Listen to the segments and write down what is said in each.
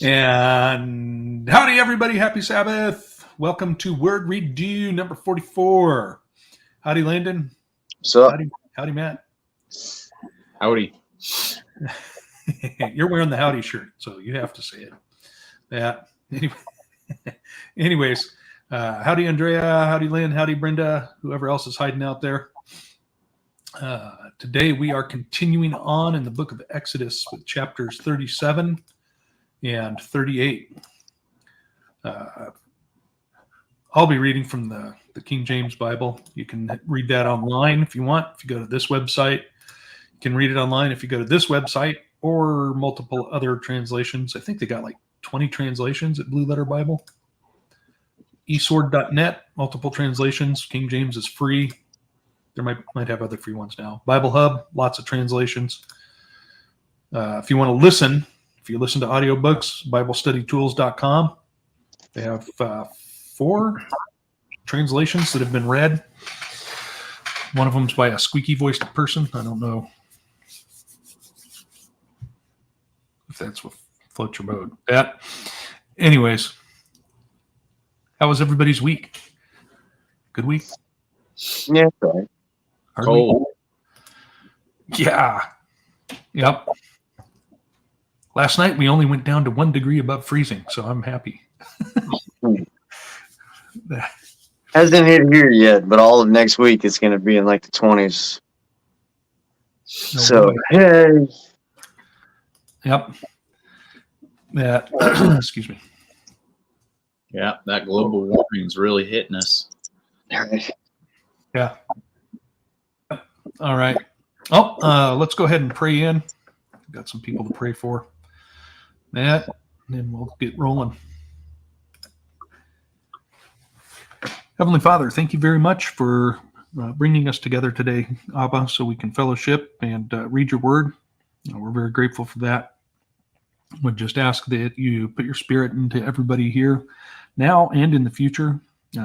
And howdy, everybody. Happy Sabbath. Welcome to Word Redeux number 44. Howdy, Landon. So, Howdy, Matt. Howdy. You're wearing the howdy shirt, so you have to say it. Yeah. Anyways, howdy, Andrea. Howdy, Lynn. Howdy, Brenda. Whoever else is hiding out there. Today we are continuing on in the book of Exodus with chapters 37 and 38. I'll be reading from the King James Bible. You can read that online if you want. If you go to this website, you can read it online if you go to this website or multiple other translations. I think they got like 20 translations at Blue Letter Bible. eSword.net, multiple translations. King James is free. There might have other free ones now. Bible Hub, lots of translations. If you want to listen, if you listen to audiobooks, BibleStudyTools.com. They have 4 translations that have been read. One of them's by a squeaky-voiced person. I don't know if that's what floats your boat. Anyways, how was everybody's week? Good week? yeah, right. Hard Cold. week? Yeah. Yep. Last night we only went down to 1 degree above freezing, so I'm happy. Hasn't hit here yet, but all of next week it's going to be in like the 20s. So, hey. Yep. Yeah. Excuse me. Yeah, that global warming is really hitting us. Yeah. All right. Oh, let's go ahead and pray in. Got some people to pray for. That, and then we'll get rolling. Heavenly Father, thank you very much for bringing us together today, Abba, so we can fellowship and read your word. We're very grateful for that. Would just ask that you put your spirit into everybody here now and in the future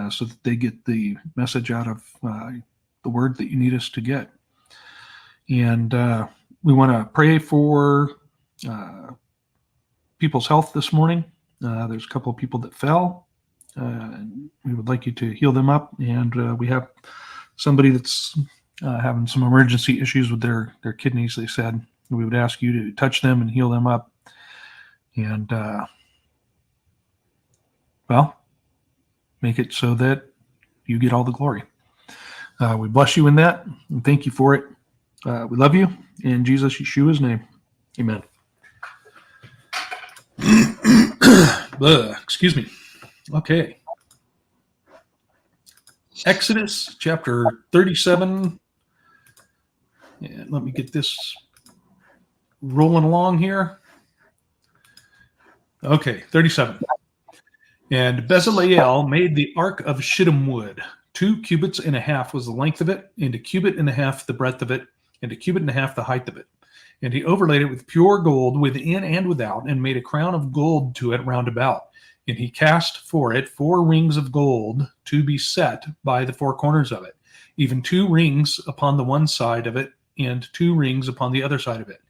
so that they get the message out of the word that you need us to get. And we want to pray for people's health this morning. There's a couple of people that fell. We would like you to heal them up. And we have somebody that's having some emergency issues with their kidneys, they said. We would ask you to touch them and heal them up. And, make it so that you get all the glory. We bless you in that and thank you for it. We love you in Jesus Yeshua's name. Amen. Excuse me. Okay. Exodus chapter 37. And let me get this rolling along here. Okay, 37. And Bezaleel made the ark of shittim wood. 2 cubits and a half was the length of it, and 1.5 cubits the breadth of it, and 1.5 cubits the height of it. And he overlaid it with pure gold within and without, and made a crown of gold to it round about. And he cast for it 4 rings of gold to be set by the 4 corners of it, even 2 rings upon the one side of it, and 2 rings upon the other side of it.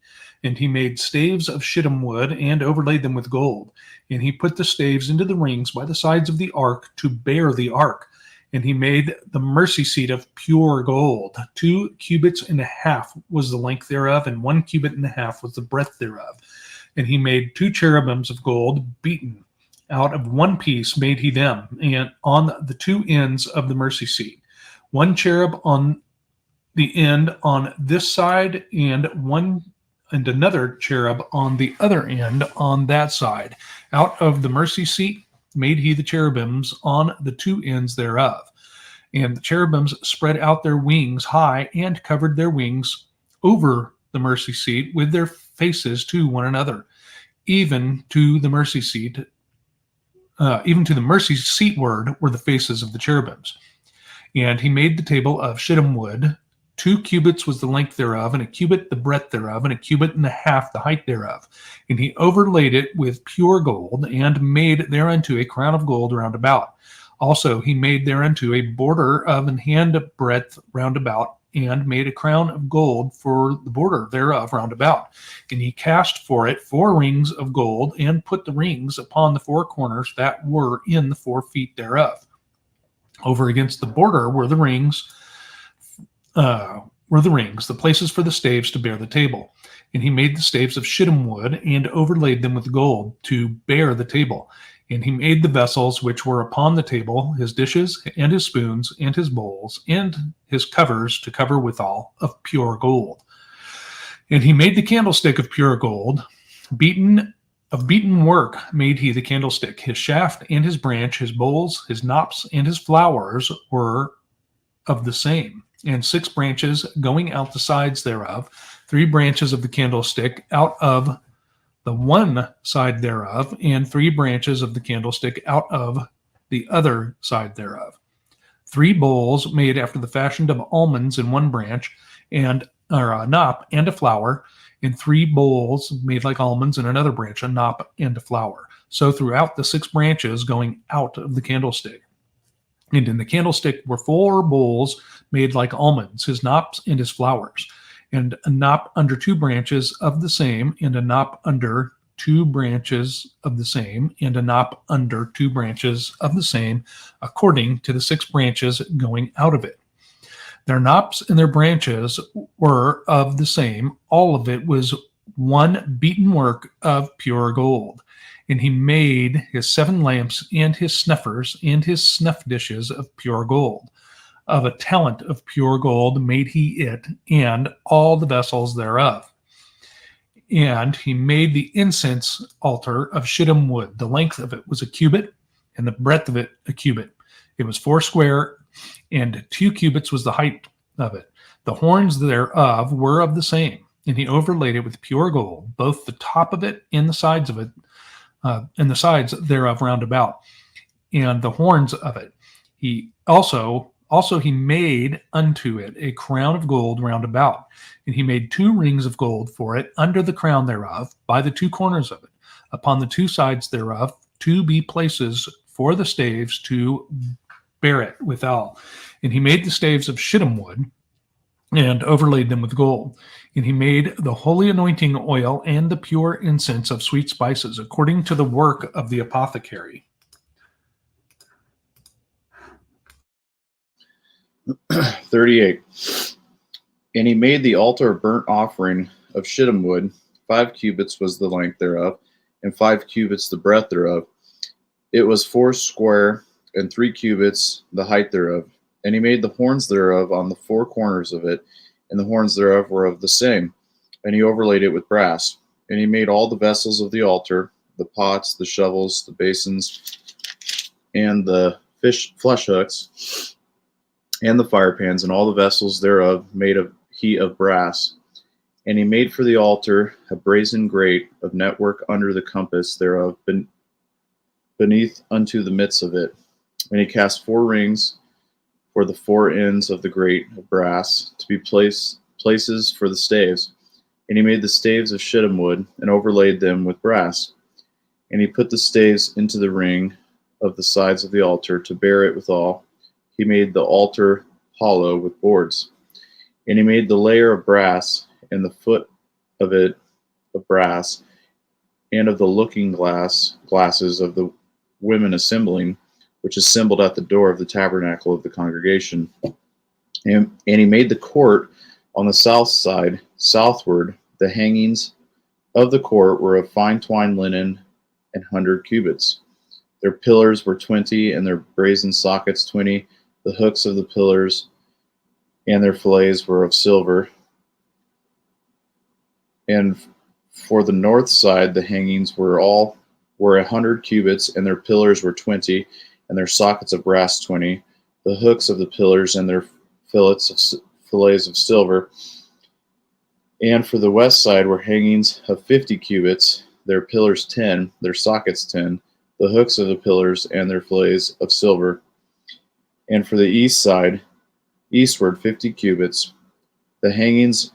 And he made staves of shittim wood, and overlaid them with gold. And he put the staves into the rings by the sides of the ark to bear the ark. And he made the mercy seat of pure gold. 2.5 cubits was the length thereof, and 1.5 cubits was the breadth thereof. And he made 2 cherubims of gold, beaten out of one piece made he them, and on the 2 ends of the mercy seat. 1 cherub on the end on this side, and another cherub on the other end on that side. Out of the mercy seat made he the cherubims on the 2 ends thereof. And the cherubims spread out their wings high, and covered their wings over the mercy seat with their faces to one another, even to the mercy seat ward were the faces of the cherubims. And he made the table of shittim wood. 2 cubits was the length thereof, and 1 cubit the breadth thereof, and 1.5 cubits the height thereof. And he overlaid it with pure gold, and made thereunto a crown of gold round about. Also he made thereunto a border of an hand breadth round about, and made a crown of gold for the border thereof round about. And he cast for it 4 rings of gold, and put the rings upon the 4 corners that were in the 4 feet thereof. Over against the border were the rings, the places for the staves to bear the table. And he made the staves of shittim wood, and overlaid them with gold to bear the table. And he made the vessels which were upon the table, his dishes, and his spoons, and his bowls, and his covers to cover withal, of pure gold. And he made the candlestick of pure gold, beaten work made he the candlestick. His shaft and his branch, his bowls, his knops, and his flowers were of the same. And 6 branches going out the sides thereof, 3 branches of the candlestick out of the one side thereof, and 3 branches of the candlestick out of the other side thereof. 3 bowls made after the fashion of almonds in one branch, and a knop and a flower, and 3 bowls made like almonds in another branch, a knop and a flower. So throughout the 6 branches going out of the candlestick. And in the candlestick were 4 bowls made like almonds, his knops and his flowers, and a knop under 2 branches of the same, and a knop under 2 branches of the same, and a knop under 2 branches of the same, according to the 6 branches going out of it. Their knops and their branches were of the same. All of it was one beaten work of pure gold. And he made his 7 lamps, and his snuffers, and his snuff dishes of pure gold. Of a talent of pure gold made he it, and all the vessels thereof. And he made the incense altar of shittim wood. The length of it was a cubit, and the breadth of it a cubit. It was 4 square, and 2 cubits was the height of it. The horns thereof were of the same, and he overlaid it with pure gold, both the top of it and the sides of it, and the sides thereof round about, and the horns of it. He also he made unto it a crown of gold round about, and he made 2 rings of gold for it under the crown thereof, by the 2 corners of it, upon the 2 sides thereof, to be places for the staves to bear it withal. And he made the staves of shittim wood, and overlaid them with gold. And he made the holy anointing oil and the pure incense of sweet spices, according to the work of the apothecary. 38. And he made the altar of burnt offering of shittim wood. 5 cubits was the length thereof, and 5 cubits the breadth thereof. It was 4 square, and 3 cubits the height thereof. And he made the horns thereof on the 4 corners of it, and the horns thereof were of the same. And he overlaid it with brass. And he made all the vessels of the altar, the pots, the shovels, the basins, and the flesh hooks, and the fire pans, and all the vessels thereof made of brass. And he made for the altar a brazen grate of network under the compass thereof, beneath unto the midst of it. And he cast 4 rings for the 4 ends of the grate of brass, to be places for the staves. And he made the staves of shittim wood, and overlaid them with brass. And he put the staves into the ring of the sides of the altar, to bear it withal. He made the altar hollow with boards. And he made the layer of brass, and the foot of it of brass, and of the looking glasses of the women assembling, which assembled at the door of the tabernacle of the congregation. And he made the court on the south side, southward. The hangings of the court were of fine twined linen, 100 cubits. Their pillars were 20, and their brazen sockets 20. The hooks of the pillars and their fillets were of silver. And for the north side, the hangings were 100 cubits, and their pillars were 20, and their sockets of brass 20. The hooks of the pillars and their fillets of silver. And for the west side were hangings of 50 cubits, their pillars 10, their sockets 10, the hooks of the pillars and their fillets of silver. And for the east side, eastward 50 cubits. The hangings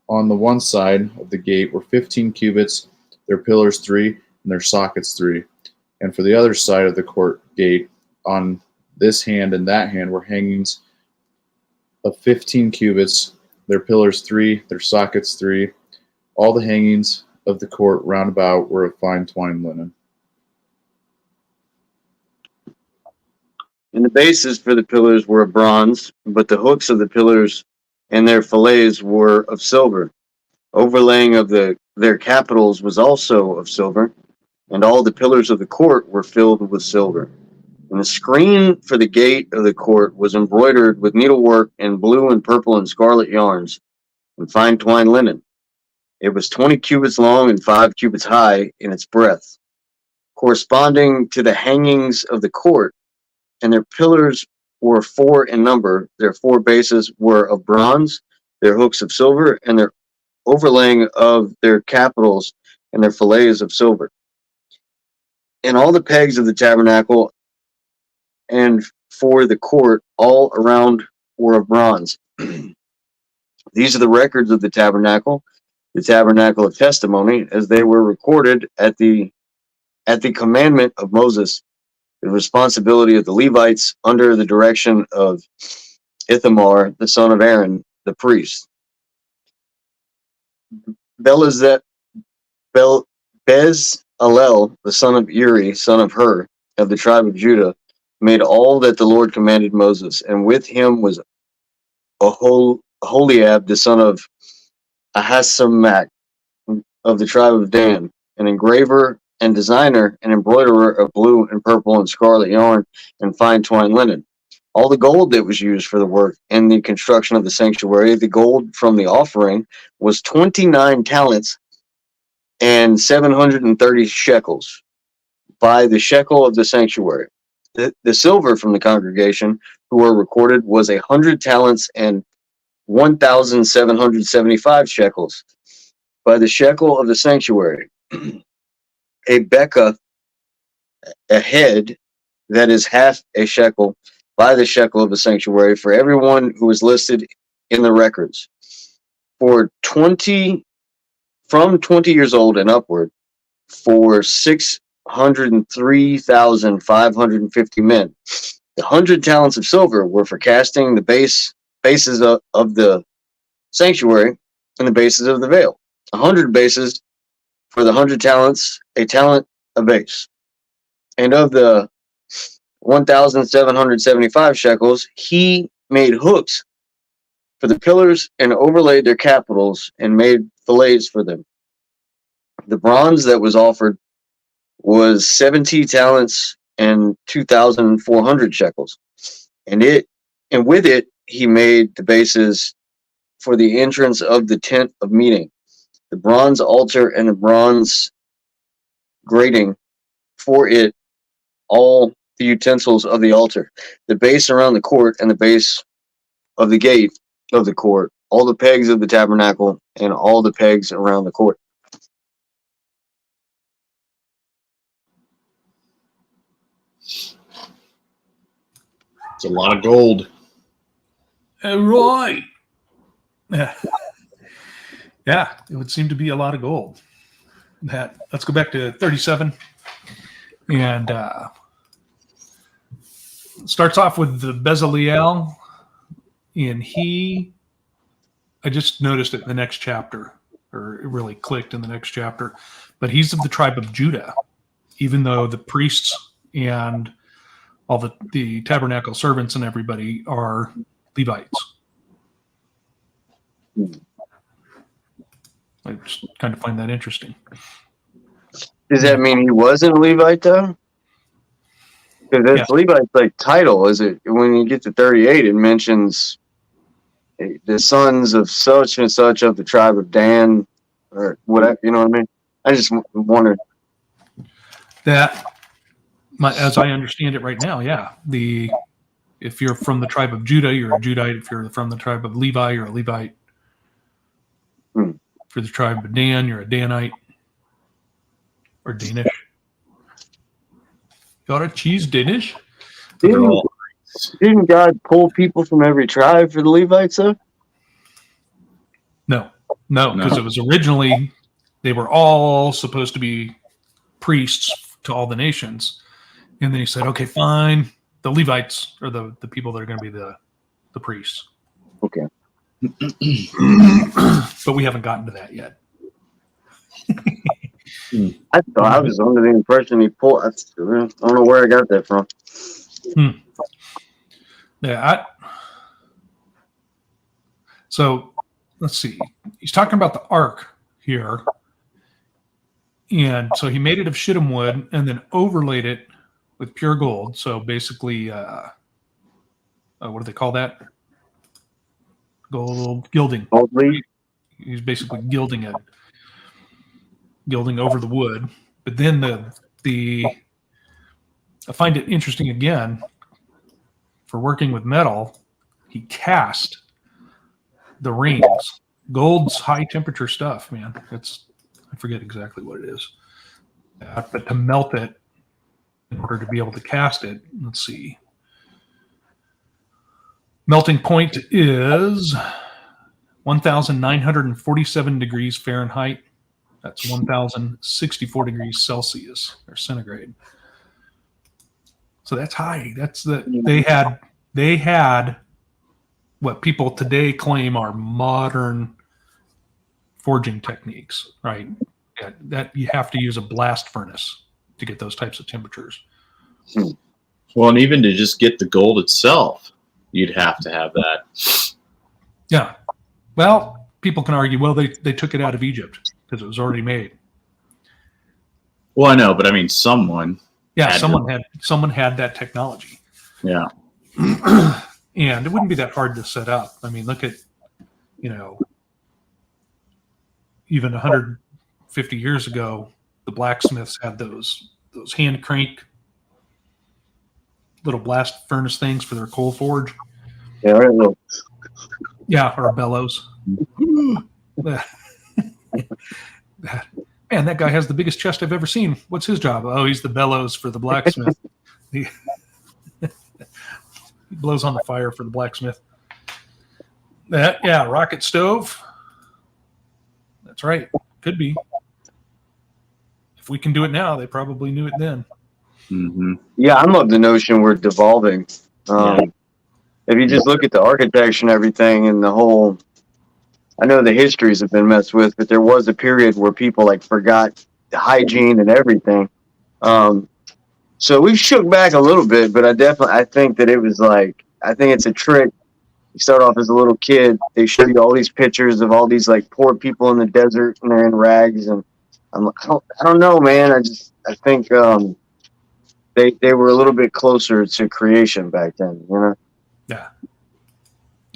on the one side of the gate were 15 cubits, their pillars 3, and their sockets 3. And for the other side of the court gate, on this hand and that hand, were hangings of 15 cubits, their pillars 3, their sockets 3. All the hangings of the court round about were of fine twined linen. And the bases for the pillars were of bronze, but the hooks of the pillars and their fillets were of silver. Overlaying of their capitals was also of silver, and all the pillars of the court were filled with silver. And the screen for the gate of the court was embroidered with needlework in blue and purple and scarlet yarns and fine twined linen. It was 20 cubits long and 5 cubits high in its breadth, corresponding to the hangings of the court, and their pillars were 4 in number. Their 4 bases were of bronze, their hooks of silver, and their overlaying of their capitals and their fillets of silver. And all the pegs of the tabernacle and for the court all around were of bronze. These are the records of the tabernacle of testimony, as they were recorded at the commandment of Moses, the responsibility of the Levites under the direction of Ithamar, the son of Aaron, the priest. Bezalel, the son of Uri, son of Hur, of the tribe of Judah, made all that the Lord commanded Moses, and with him was Aholiab, the son of Ahisamach, of the tribe of Dan, an engraver and designer and embroiderer of blue and purple and scarlet yarn and fine twined linen. All the gold that was used for the work and the construction of the sanctuary, the gold from the offering, was 29 talents and 730 shekels by the shekel of the sanctuary. The silver from the congregation, who were recorded, was 100 talents and 1,775 shekels by the shekel of the sanctuary. A bekah, a head, that is half a shekel, by the shekel of the sanctuary, for everyone who is listed in the records. For 20, from 20 years old and upward, for 603,550 men. The 100 talents of silver were for casting the bases of the sanctuary and the bases of the veil. 100 bases for the 100 talents, a talent a base. And of the 1,775 shekels, he made hooks for the pillars and overlaid their capitals and made fillets for them. The bronze that was offered was 70 talents and 2,400 shekels. And with it he made the bases for the entrance of the tent of meeting, the bronze altar and the bronze grating for it, all the utensils of the altar, the base around the court and the base of the gate of the court, all the pegs of the tabernacle and all the pegs around the court. It's a lot of gold. Right. Yeah. Yeah, it would seem to be a lot of gold. Let's go back to 37. And starts off with the Bezalel. And I just noticed it in the next chapter, or it really clicked in the next chapter. But he's of the tribe of Judah, even though the priests and all the tabernacle servants and everybody are Levites. I just kind of find that interesting. Does that mean he wasn't a Levite though? Because that's Levite's like title. Is it when you get to 38? It mentions the sons of such and such of the tribe of Dan, or whatever. You know what I mean? I just wondered that. As I understand it right now, yeah. If you're from the tribe of Judah, you're a Judite. If you're from the tribe of Levi, you're a Levite. For the tribe of Dan, you're a Danite or Danish. Got a cheese Danish? Didn't God pull people from every tribe for the Levites though? No, because it was originally they were all supposed to be priests to all the nations. And then he said, okay, fine. The Levites are the people that are going to be the priests. But we haven't gotten to that yet. I thought I was under the impression he pulled. I don't know where I got that from. Yeah. So let's see. He's talking about the ark here. And so he made it of shittim wood and then overlaid it with pure gold. So basically, what do they call that? Gold gilding. Gold leaf? He's basically gilding over the wood. But then I find it interesting again for working with metal. He cast the rings. Gold's high temperature stuff, man. I forget exactly what it is. But to melt it in order to be able to cast it, let's see. Melting point is 1,947 degrees Fahrenheit. That's 1,064 degrees Celsius or centigrade. So that's high. They had what people today claim are modern forging techniques, right? Yeah, that you have to use a blast furnace to get those types of temperatures. Well, and even to just get the gold itself, you'd have to have that. Yeah. Well, people can argue, well, they took it out of Egypt because it was already made. Well, I know, but I mean, someone. Yeah, someone had that technology. Yeah. And it wouldn't be that hard to set up. I mean, look at, even 150 years ago, the blacksmiths had those hand crank little blast furnace things for their coal forge. Yeah, right. Well, Yeah, or bellows. Man, that guy has the biggest chest I've ever seen. What's his job? Oh, he's the bellows for the blacksmith. He blows on the fire for the blacksmith. Rocket stove. That's right. Could be. If we can do it now, they probably knew it then. Mm-hmm. yeah, I'm of the notion we're devolving. If you just look at the architecture and everything and the whole, I know the histories have been messed with, but there was a period where people forgot the hygiene and everything. So we shook back a little bit, but I think that it was I think it's a trick. You start off as a little kid, they show you all these pictures of all these poor people in the desert and they're in rags, and I don't know, man. I think they were a little bit closer to creation back then, Yeah.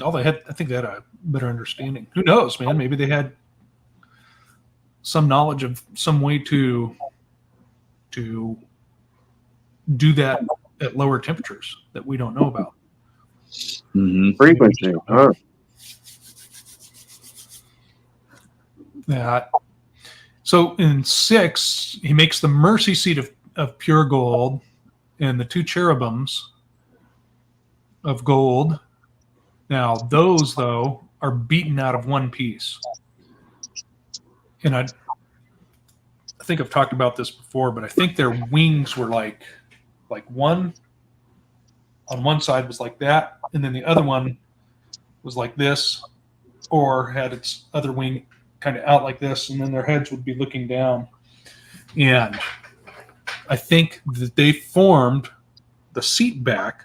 I think they had a better understanding. Who knows, man? Maybe they had some knowledge of some way to do that at lower temperatures that we don't know about. Mm-hmm. Frequency. Huh. Yeah. So in 6, he makes the mercy seat of pure gold and the 2 cherubims of gold. Now, those, though, are beaten out of one piece. And I think I've talked about this before, but I think their wings were like one on one side was like that, and then the other one was like this, or had its other wing kind of out like this, and then their heads would be looking down. And I think that they formed the seat back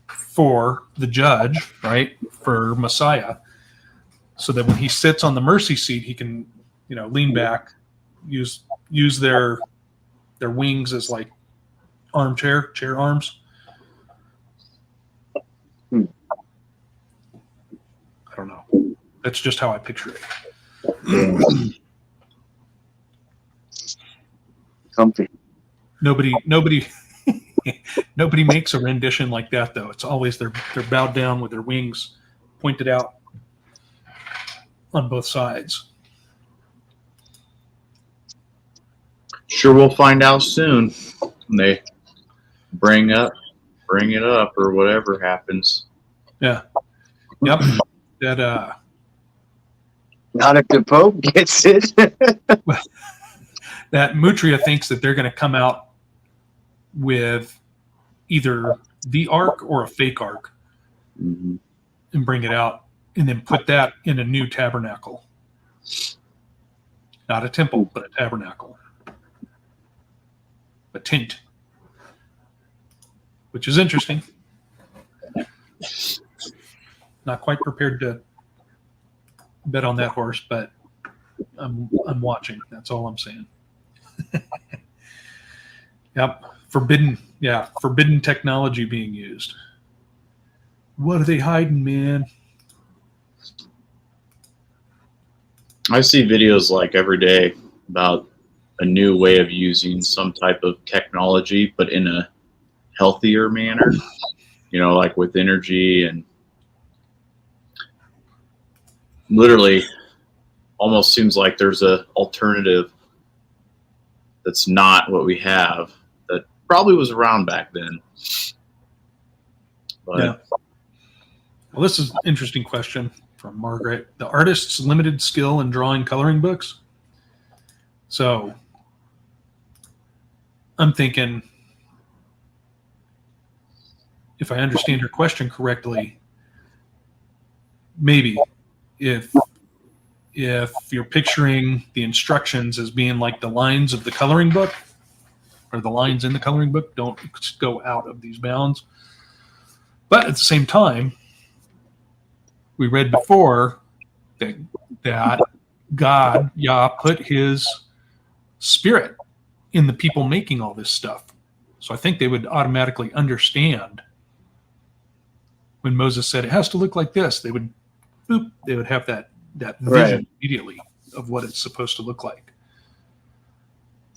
for the judge, right, for Messiah, so that when he sits on the mercy seat, he can, lean back, use their wings as chair arms. I don't know. That's just how I picture it. Comfy. Nobody nobody makes a rendition like that, though. It's always they're bowed down with their wings pointed out on both sides. Sure, we'll find out soon when they bring it up or whatever happens. Yeah. Yep. That Not if the Pope gets it. that Mutria thinks that they're going to come out with either the ark or a fake ark. Mm-hmm. and bring it out, and then put that in a new tabernacle. Not a temple, but a tabernacle. A tent. Which is interesting. Not quite prepared to bet on that horse, but I'm watching. That's all I'm saying. Yep. Forbidden technology being used. What are they hiding, man? I see videos like every day about a new way of using some type of technology, but in a healthier manner, like with energy, and literally almost seems like there's a alternative that's not what we have that probably was around back then. But Yeah. Well, this is an interesting question from Margaret. The artist's limited skill in drawing coloring books. So I'm thinking, if I understand her question correctly, maybe if you're picturing the instructions as being like the lines of the coloring book, or the lines in the coloring book, don't go out of these bounds. But at the same time, we read before that God, Yah, put his spirit in the people making all this stuff. So I think they would automatically understand when Moses said it has to look like this. They would have that vision immediately of what it's supposed to look like.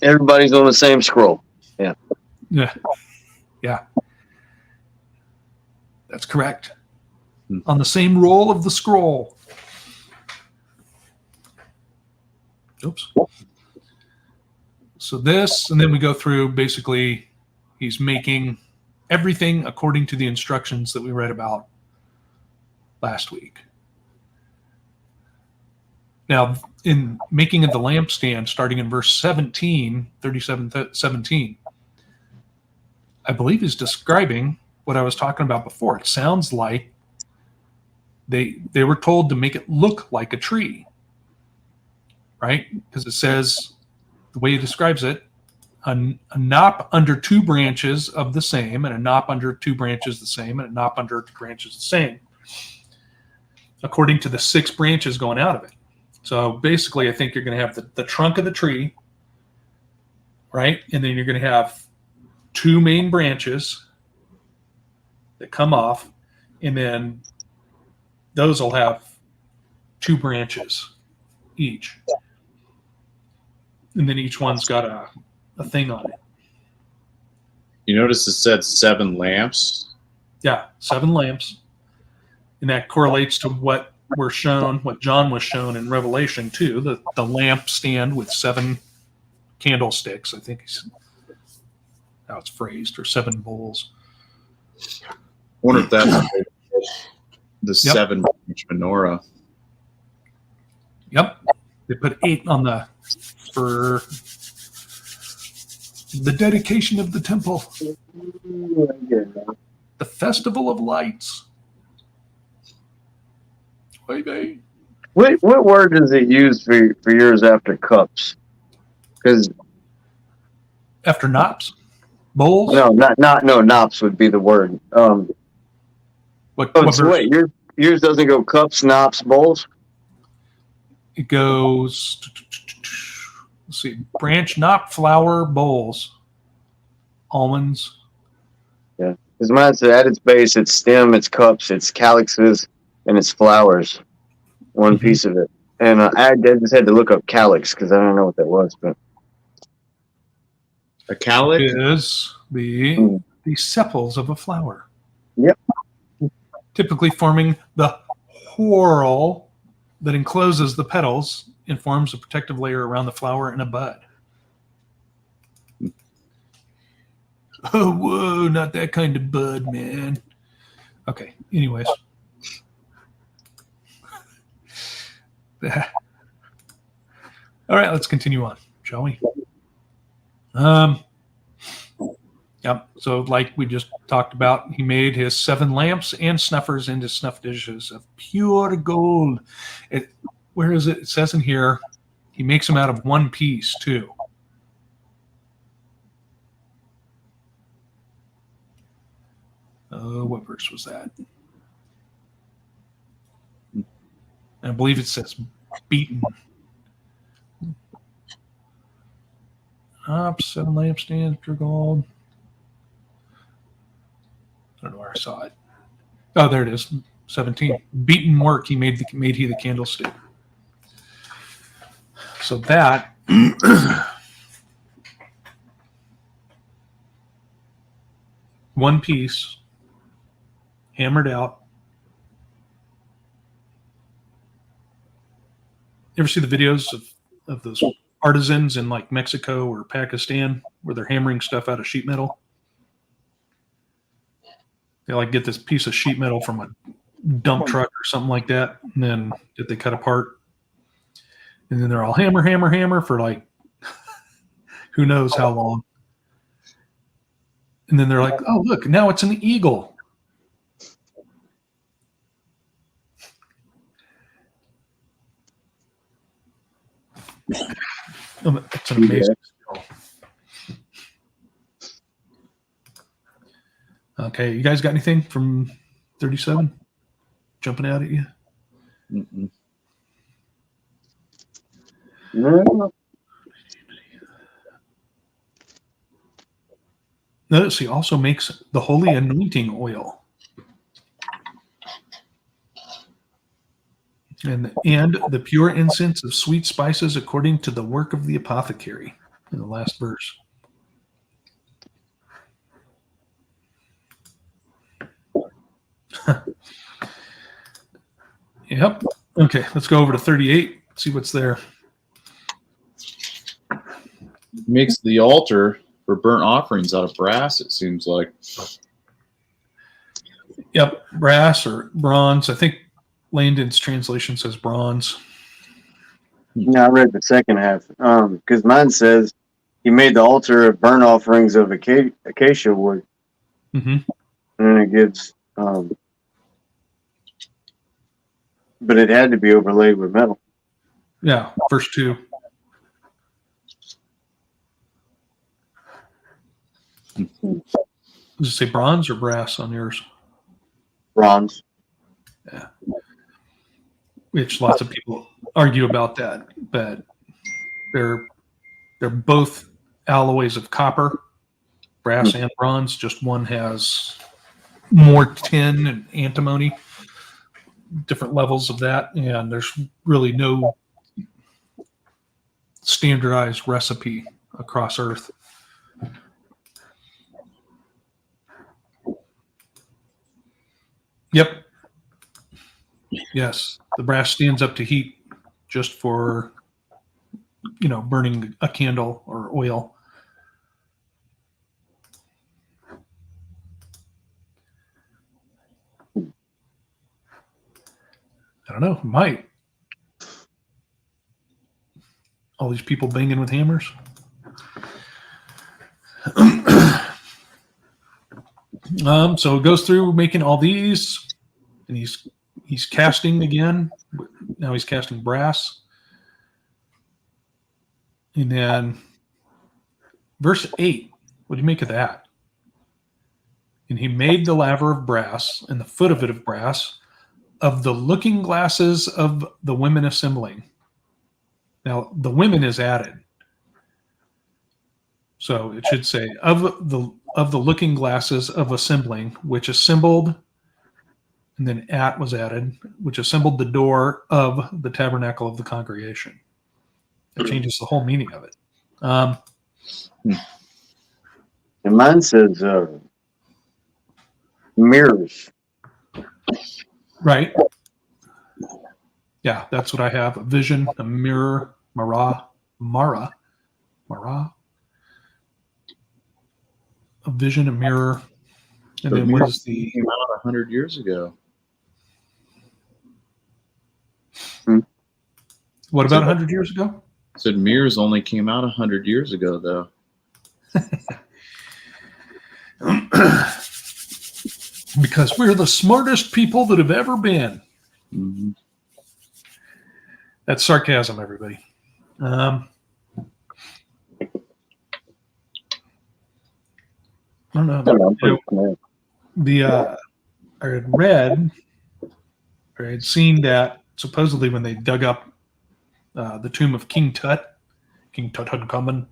Everybody's on the same scroll. Yeah. Yeah. That's correct. On the same roll of the scroll. Oops. So this, and then we go through, basically, he's making everything according to the instructions that we read about last week. Now, in making of the lampstand, starting in verse 17, 17, I believe he's describing what I was talking about before. It sounds like they were told to make it look like a tree, right? Because it says, the way he describes it, a knop under two branches of the same, and a knop under two branches the same, and a knop under two branches the same, according to the 6 branches going out of it. So basically, I think you're going to have the trunk of the tree, right? And then you're going to have 2 main branches that come off, and then those will have 2 branches each. And then each one's got a thing on it. you notice it said 7 lamps. Yeah, 7 lamps. And that correlates to what John was shown in Revelation 2, the lamp stand with 7 candlesticks, I think is how it's phrased, or 7 bowls. I wonder if that's the 7-branch menorah. Yep. They put 8 on for the dedication of the temple, the festival of lights. Baby. What word does it use for yours after cups? Because After knops? Bowls? no, knops would be the word. What So verse? wait, yours doesn't go cups, knops, bowls? It goes, let's see, branch, knop, flower, bowls, almonds. Yeah, because mine said at its base, it's stem, it's cups, it's calyxes, and it's flowers. One piece of it. And I just had to look up calyx because I don't know what that was. But A calyx is the sepals of a flower. Yep. Typically forming the whorl that encloses the petals and forms a protective layer around the flower and a bud. Oh, whoa, not that kind of bud, man. Okay, anyways. All right, let's continue on, shall we? Yep. So, like we just talked about, he made his 7 lamps and snuffers into snuff dishes of pure gold. Where is it? It says in here, he makes them out of one piece too. What verse was that? I believe it says beaten. Up 7 lampstands, pure gold. I don't know where I saw it. Oh, there it is. 17. Beaten work he made he the candlestick. So that one piece hammered out. You ever see the videos of those artisans in like Mexico or Pakistan where they're hammering stuff out of sheet metal? They like get this piece of sheet metal from a dump truck or something like that, and then they cut apart, and then they're all hammer for like who knows how long, and then they're like, oh look, now it's an eagle. It's an amazing skill. Okay, you guys got anything from 37 jumping out at you? Mm-mm. No. Notice he also makes the holy anointing oil. And the pure incense of sweet spices according to the work of the apothecary in the last verse. Yep. Okay, let's go over to 38, see what's there. Makes the altar for burnt offerings out of brass, it seems like. Yep, brass or bronze. I think Landon's translation says bronze. No, I read the second half because mine says he made the altar of burnt offerings of acacia wood, Mm-hmm. and then it gives, but it had to be overlaid with metal. Yeah, verse 2. Does it say bronze or brass on yours? Bronze. Yeah. Which lots of people argue about that, but they're both alloys of copper, brass and bronze. Just one has more tin and antimony, different levels of that, and there's really no standardized recipe across Earth. Yep. Yes, the brass stands up to heat just for, burning a candle or oil. I don't know. It might. All these people banging with hammers. So it goes through making all these, and he's casting again. Now he's casting brass. And then verse 8, what do you make of that? And he made the laver of brass and the foot of it of brass of the looking glasses of the women assembling. Now the women is added. So it should say of the looking glasses of assembling, which assembled, and then at was added, which assembled the door of the tabernacle of the congregation. It changes the whole meaning of it. And mine says mirrors. Right. Yeah, that's what I have. A vision, a mirror, Mara. A vision, a mirror. And But then what is the... came out 100 years ago. What about 100 years ago? Said mirrors only came out 100 years ago, though. Because we're the smartest people that have ever been. Mm-hmm. That's sarcasm, everybody. I don't know. I'm pretty familiar. I had read, or I had seen that supposedly when they dug up the tomb of King Tutankhamun,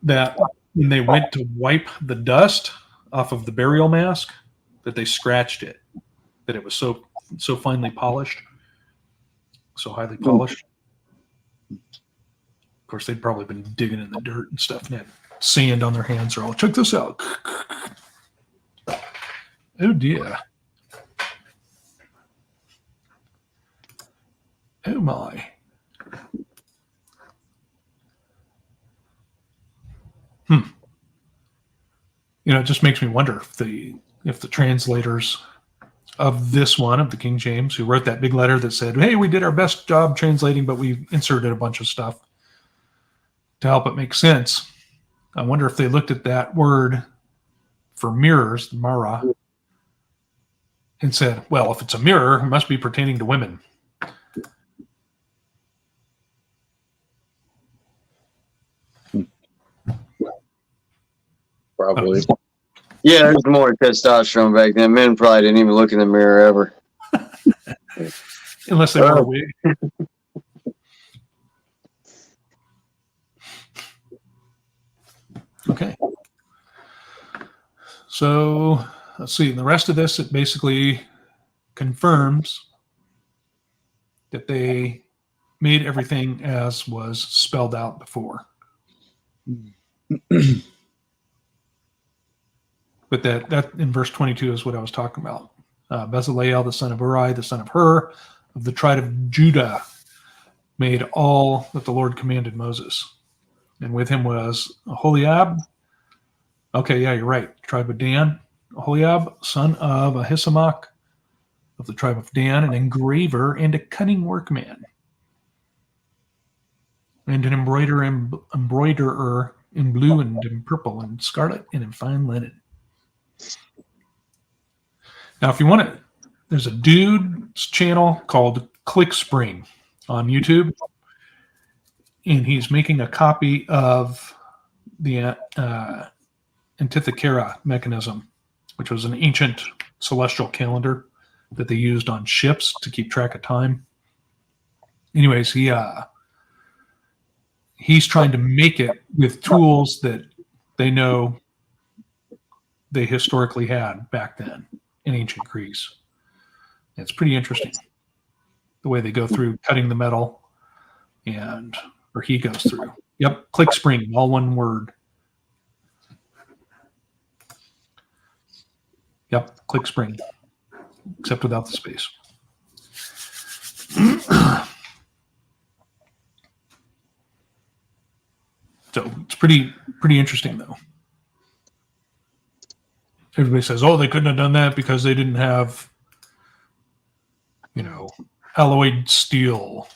that when they went to wipe the dust off of the burial mask, that they scratched it, that it was so finely polished, so highly polished. Of course, they'd probably been digging in the dirt and stuff and had sand on their hands. Or all, check this out. Oh dear. Oh my. It just makes me wonder if the translators of this one, of the King James, who wrote that big letter that said, hey, we did our best job translating, but we inserted a bunch of stuff to help it make sense. I wonder if they looked at that word for mirrors, mara, and said, well, if it's a mirror, it must be pertaining to women. Probably. Yeah, there's more testosterone back then. Men probably didn't even look in the mirror ever. Unless they wore a wig. Okay. So let's see. The rest of this, it basically confirms that they made everything as was spelled out before. But that in verse 22 is what I was talking about. Bezaleel, the son of Uri, the son of Hur, of the tribe of Judah, made all that the Lord commanded Moses. And with him was Aholiab. Okay, yeah, you're right. Tribe of Dan. Aholiab, son of Ahisamach, of the tribe of Dan, an engraver and a cunning workman, and an embroiderer in blue and in purple and scarlet and in fine linen. Now, if you want to, there's a dude's channel called ClickSpring on YouTube, and he's making a copy of the Antithekera mechanism, which was an ancient celestial calendar that they used on ships to keep track of time. Anyways, he's trying to make it with tools that they know they historically had back then in ancient Greece. It's pretty interesting the way they go through cutting the metal, or he goes through. Yep, ClickSpring, all one word. Yep, ClickSpring, except without the space. So it's pretty interesting, though. Everybody says, "Oh, they couldn't have done that because they didn't have, alloyed steel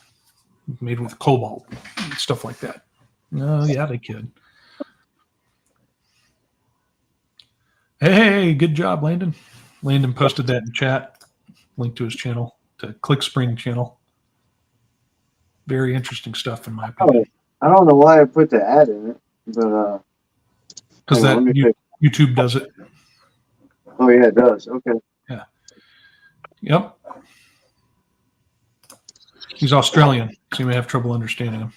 made with cobalt and stuff like that." No, yeah, they could. Hey, good job, Landon. Landon posted that in chat. Link to his channel, to ClickSpring channel. Very interesting stuff, in my opinion. I don't know why I put the ad in it, but because YouTube does it. Oh yeah, it does. Okay. Yeah. Yep. He's Australian, so you may have trouble understanding him.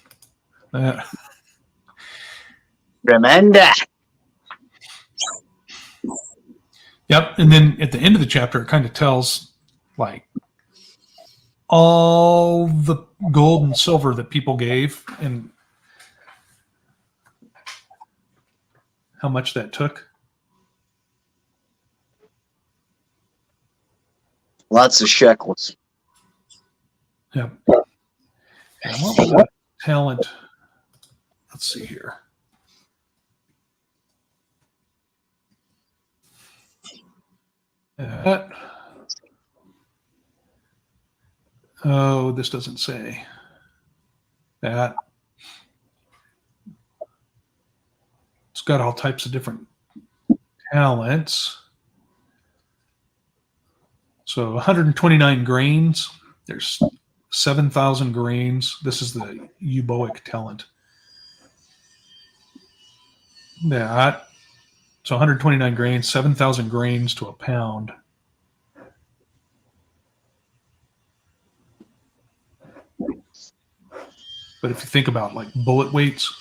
Remanda. Yep. And then at the end of the chapter, it kind of tells like all the gold and silver that people gave and how much that took. Lots of shekels. Yep. And what was that talent? Let's see here. This doesn't say that. It's got all types of different talents. So 129 grains. There's 7,000 grains. This is the euboic talent. That. So 129 grains, 7,000 grains to a pound. But if you think about like bullet weights,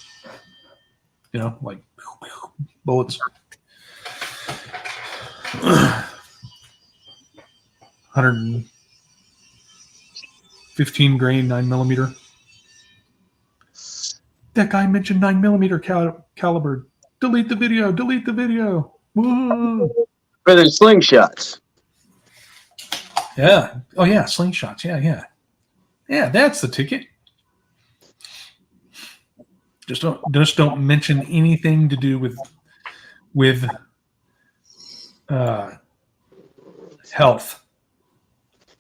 like bullets, 115 grain, 9mm. That guy mentioned 9mm caliber. Delete the video. Delete the video. Woo. For the slingshots. Yeah. Oh yeah, slingshots. Yeah. Yeah, that's the ticket. Just don't mention anything to do with health.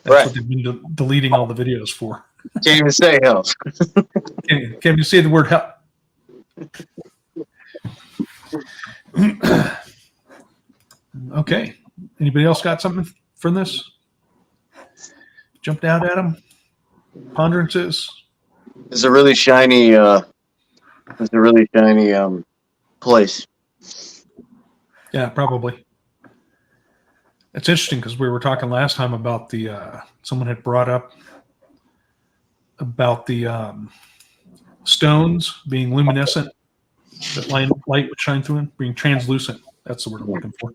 That's Right. what they've been deleting all the videos for. Can't even say health. Can't even say the word health. Okay. Anybody else got something from this? Jumped out at them? Ponderances? It's a really shiny place. Yeah, probably. It's interesting because we were talking last time about someone had brought up about the stones being luminescent, that light would shine through them, being translucent. That's the word I'm looking for.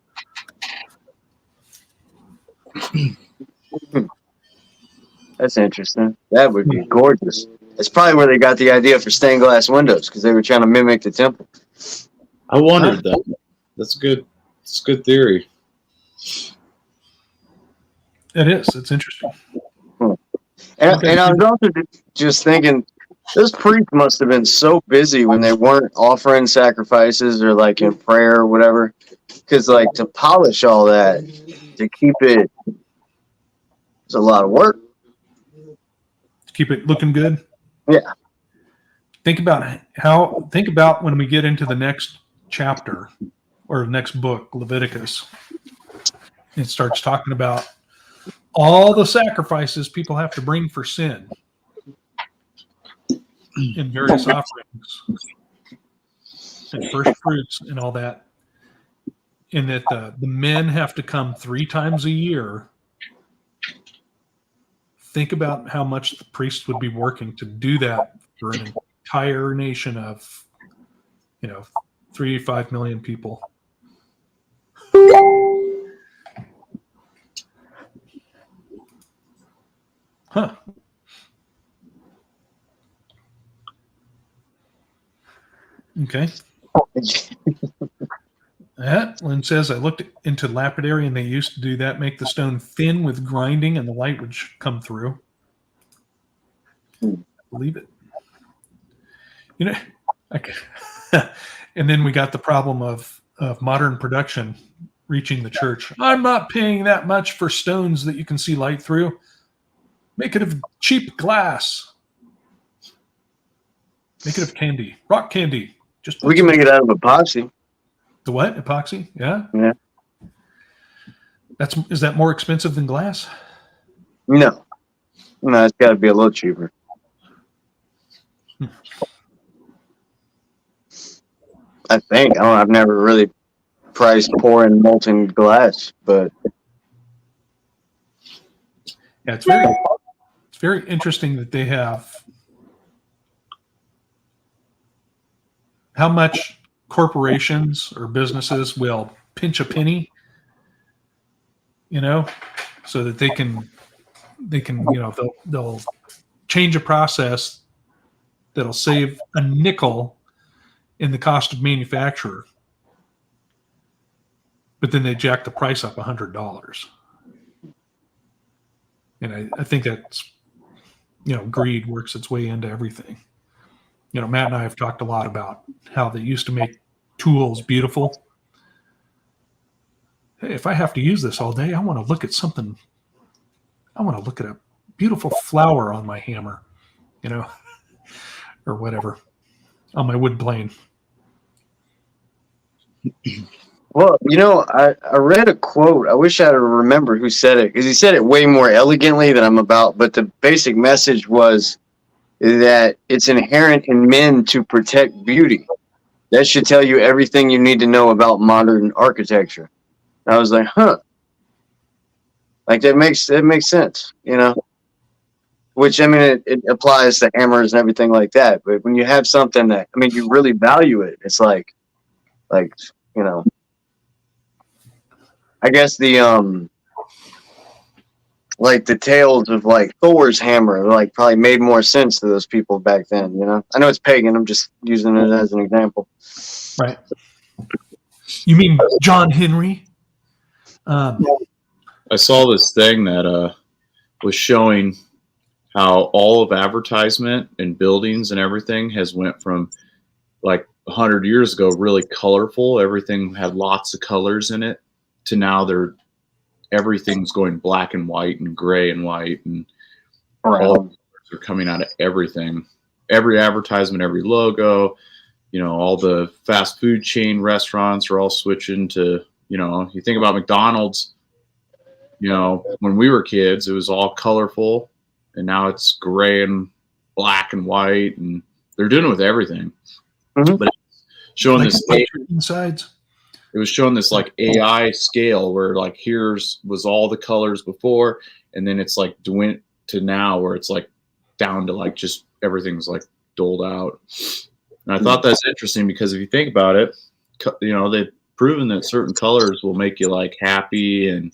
That's interesting. That would be gorgeous. That's probably where they got the idea for stained glass windows, because they were trying to mimic the temple. I wondered that. That's good. It's a good theory. It is. It's interesting. And I was also just thinking, those priests must have been so busy when they weren't offering sacrifices or like in prayer or whatever, because like to polish all that, to keep it, it's a lot of work. Keep it looking good. Yeah. Think about when we get into the next chapter or next book, Leviticus. It starts talking about all the sacrifices people have to bring for sin in various offerings and first fruits and all that. And that the men have to come 3 times a year. Think about how much the priests would be working to do that for an entire nation of, 3 to 5 million people. Huh. Okay. Lynn says, I looked into lapidary and they used to do that, make the stone thin with grinding and the light would come through. Believe it. And then we got the problem of modern production reaching the church. I'm not paying that much for stones that you can see light through. Make it of cheap glass. Make it of candy, rock candy. We can make it out of epoxy. The what? Epoxy? Yeah. Yeah. Is that more expensive than glass? No, it's got to be a little cheaper. I think. I've never really priced pouring molten glass, but yeah, it's very interesting that they have how much corporations or businesses will pinch a penny, so that they can they'll change a process that'll save a nickel in the cost of manufacture, but then they jack the price up $100. And I think that's, greed works its way into everything. Matt and I have talked a lot about how they used to make tools beautiful. Hey, if I have to use this all day, I want to look at something. I want to look at a beautiful flower on my hammer, or whatever, on my wood plane. Well, I read a quote. I wish I remember who said it because he said it way more elegantly than I'm about. But the basic message was that it's inherent in men to protect beauty. That should tell you everything you need to know about modern architecture. And I was like, huh, like that makes sense, Which I mean, it applies to hammers and everything like that. But when you have something that I mean, you really value it. It's like you know, I guess the like the tales of like Thor's hammer like probably made more sense to those people back then. I know it's pagan. I'm just using it as an example. Right. You mean John Henry? I saw this thing that was showing how all of advertisement and buildings and everything has went from like 100 years ago really colorful, everything had lots of colors in it, to now everything's going black and white and gray and white, and all the colors are coming out of everything, every advertisement, every logo. All the fast food chain restaurants are all switching to, you think about McDonald's, when we were kids, it was all colorful, and now it's gray and black and white, and they're doing it with everything. Mm-hmm. But it's showing like this insides. It was showing this like AI scale where like was all the colors before, and then it's like went to now where it's like down to like just everything's like doled out. And I thought that's interesting because if you think about it, they've proven that certain colors will make you like happy and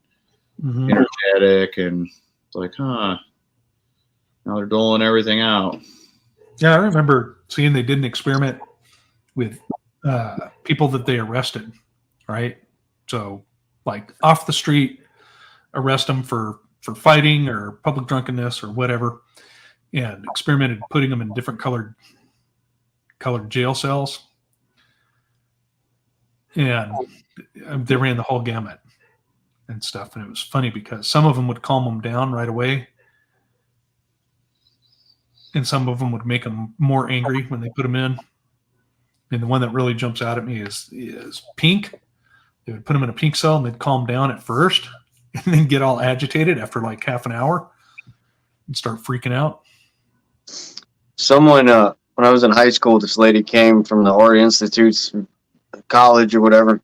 energetic, and it's like, now they're doling everything out. Yeah, I remember seeing they did an experiment with people that they arrested, right? So, like off the street, arrest them for fighting or public drunkenness or whatever, and experimented putting them in different colored jail cells, and they ran the whole gamut and stuff. And it was funny because some of them would calm them down right away, and some of them would make them more angry when they put them in. And the one that really jumps out at me is pink. They would put them in a pink cell and they'd calm down at first and then get all agitated after like half an hour and start freaking out. Someone, when I was in high school, this lady came from the Art Institute's college or whatever,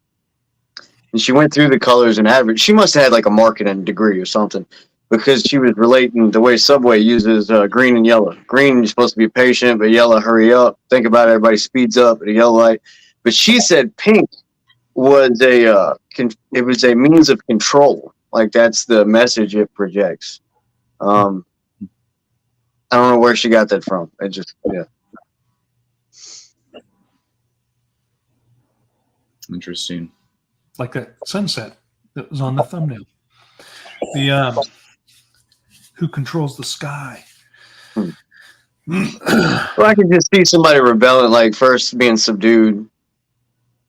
and she went through the colors and she must have had like a marketing degree or something, because she was relating the way Subway uses green and yellow. Green, you're supposed to be patient, but yellow, hurry up. Think about it, everybody speeds up at a yellow light. But she said pink was it was a means of control. Like that's the message it projects. I don't know where she got that from. It just, yeah. Interesting. Like that sunset that was on the thumbnail. The who controls the sky? Well, I could just see somebody rebelling, like first being subdued,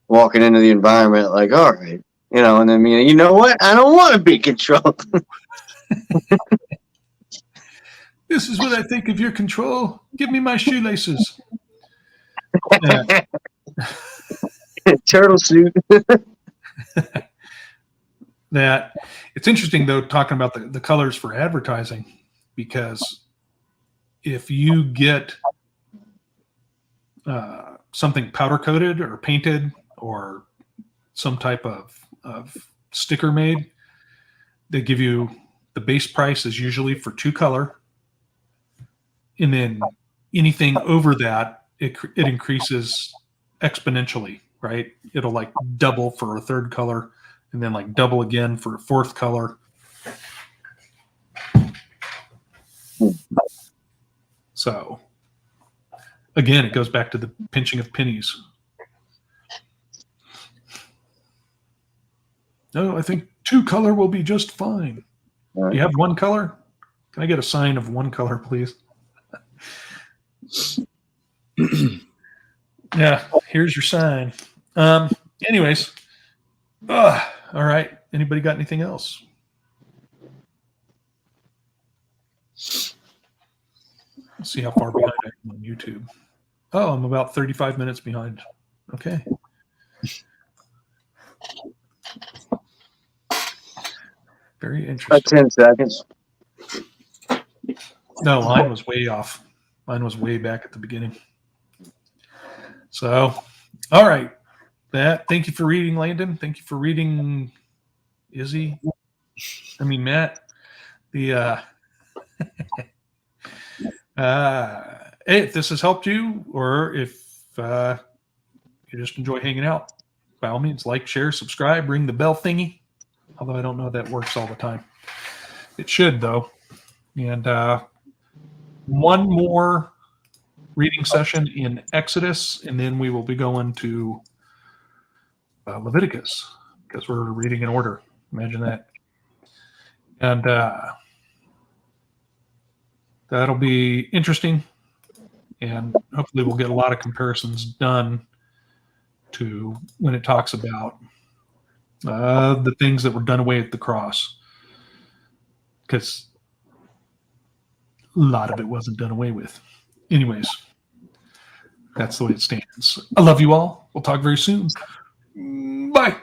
walking into the environment, like, all right, and then you know what? I don't want to be controlled. This is what I think of your control. Give me my shoelaces. Turtle suit. That it's interesting though, talking about the colors for advertising, because if you get something powder coated or painted or some type of sticker made, they give you the base price is usually for 2 color, and then anything over that it increases exponentially, right? It'll like double for a 3rd color, and then like double again for a 4th color. So again, it goes back to the pinching of pennies. No, I think 2 color will be just fine. Right. You have 1 color? Can I get a sign of 1 color, please? Yeah, here's your sign. Anyways, all right. Anybody got anything else? Let's see how far behind I am on YouTube. Oh, I'm about 35 minutes behind. Okay. Very About interesting. 10 seconds. No, mine was way off. Mine was way back at the beginning. So, all right. Thank you for reading, Landon. Thank you for reading, Matt. The hey, if this has helped you, or if you just enjoy hanging out, by all means, like, share, subscribe, ring the bell thingy. Although I don't know if that works all the time. It should, though. And one more reading session in Exodus, and then we will be going to Leviticus, because we're reading in order. Imagine that. And that'll be interesting. And hopefully we'll get a lot of comparisons done to when it talks about the things that were done away at the cross. Because a lot of it wasn't done away with. Anyways, that's the way it stands. I love you all. We'll talk very soon. Bye.